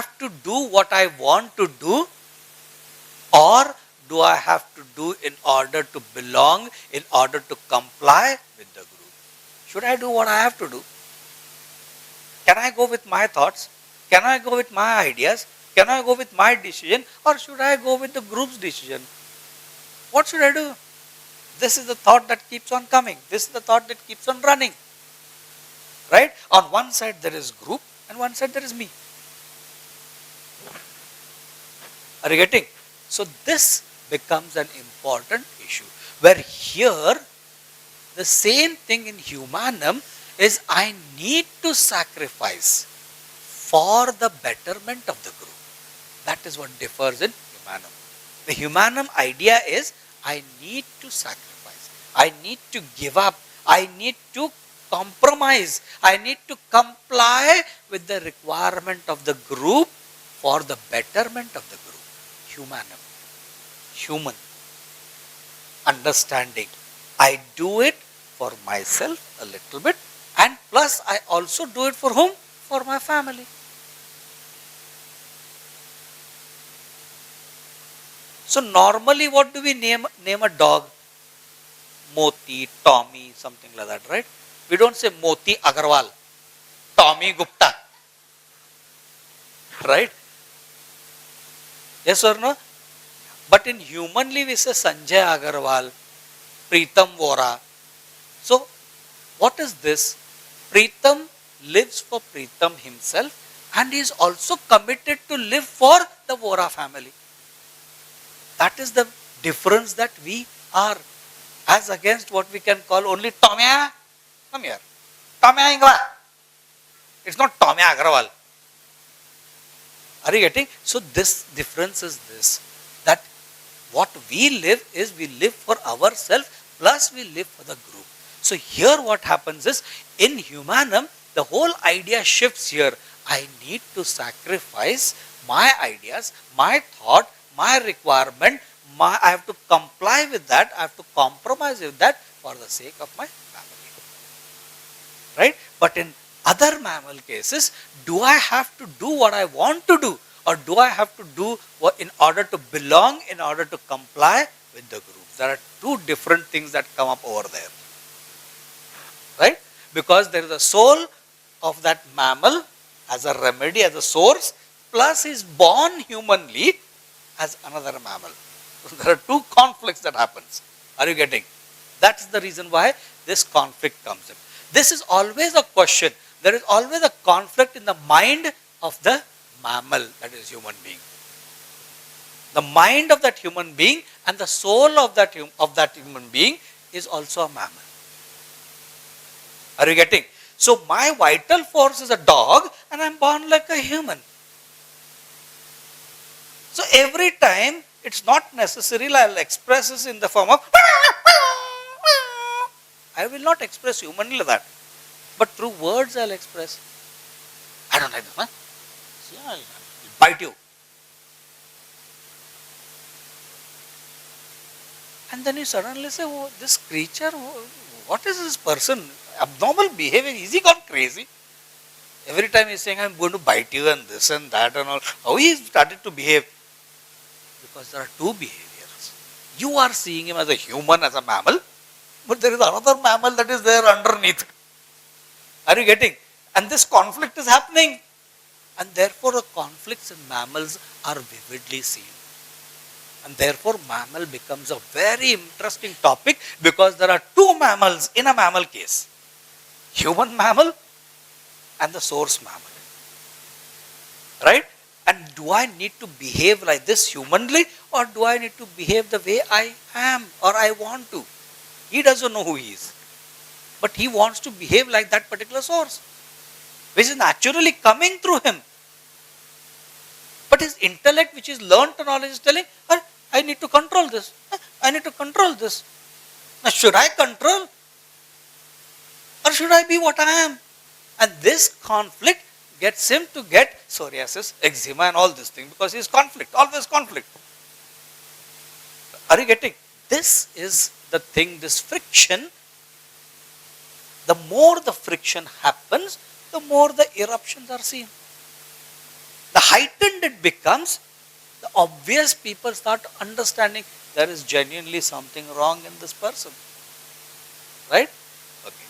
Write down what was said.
have to do what I want to do, or do I have to do in order to belong, in order to comply with the group? Should I do what I have to do? Can I go with my thoughts? Can I go with my ideas? Can I go with my decision, or should I go with the group's decision? What should I do? This is the thought that keeps on coming. This is the thought that keeps on running. Right? On one side there is group, and one side there is me. Are you getting? So this becomes an important issue, where here the same thing in humanum is I need to sacrifice for the betterment of the group. That is what differs in humanum. The humanum idea is I need to sacrifice, I need to give up, I need to compromise, I need to comply with the requirement of the group for the betterment of the group. Humanum, human, understanding. I do it for myself a little bit, and plus I also do it for whom? For my family. So normally what do we name a dog? Moti, Tommy, something like that, right? We don't say Moti Agarwal, Tommy Gupta, right? Yes or no? But in humanly we say Sanjay Agarwal, Pritam Vora. So what is this? Pritam lives for Pritam himself, and he is also committed to live for the Vora family. That is the difference that we are, as against what we can call only Tomya. Come here. Tomya Ingwa. It's not Tomya Agarwal. Are you getting? So this difference is this, that what we live is we live for ourselves plus we live for the group. So here what happens is, in humanum, the whole idea shifts here. I need to sacrifice my ideas, my thought, my requirement, I have to comply with that, I have to compromise with that for the sake of my family. Right? But in other mammal cases, do I have to do what I want to do, or do I have to do what in order to belong, in order to comply with the group? There are two different things that come up over there. Right? Because there is a soul of that mammal as a remedy, as a source, plus is born humanly as another mammal. So there are two conflicts that happens. Are you getting? That's the reason why this conflict comes in. This is always a question. There is always a conflict in the mind of the mammal, that is human being. The mind of that human being and the soul of that human being is also a mammal. Are you getting? So my vital force is a dog and I am born like a human. So every time, it's not necessary I will express this in the form of I will not express humanly like that. But through words I will express. I don't like this, huh? See, I will bite you. And then you suddenly say, oh, this creature, what is this person? Abnormal behavior, is he gone crazy? Every time he is saying, I am going to bite you and this and that and all. How he started to behave? Because there are two behaviors. You are seeing him as a human, as a mammal, but there is another mammal that is there underneath. Are you getting? And this conflict is happening. And therefore the conflicts in mammals are vividly seen. And therefore mammal becomes a very interesting topic, because there are two mammals in a mammal case. Human mammal and the source mammal. Right? And do I need to behave like this humanly, or do I need to behave the way I am or I want to? He doesn't know who he is. But he wants to behave like that particular source, which is naturally coming through him. But his intellect, which is learned knowledge, is telling, I need to control this. I need to control this. Now, should I control? Or should I be what I am? And this conflict gets him to get psoriasis, eczema and all this thing, because he is conflict, always conflict. Are you getting? This is the thing, this friction. The more the friction happens, the more the eruptions are seen. The height it becomes the obvious, people start understanding there is genuinely something wrong in this person. Right? Okay.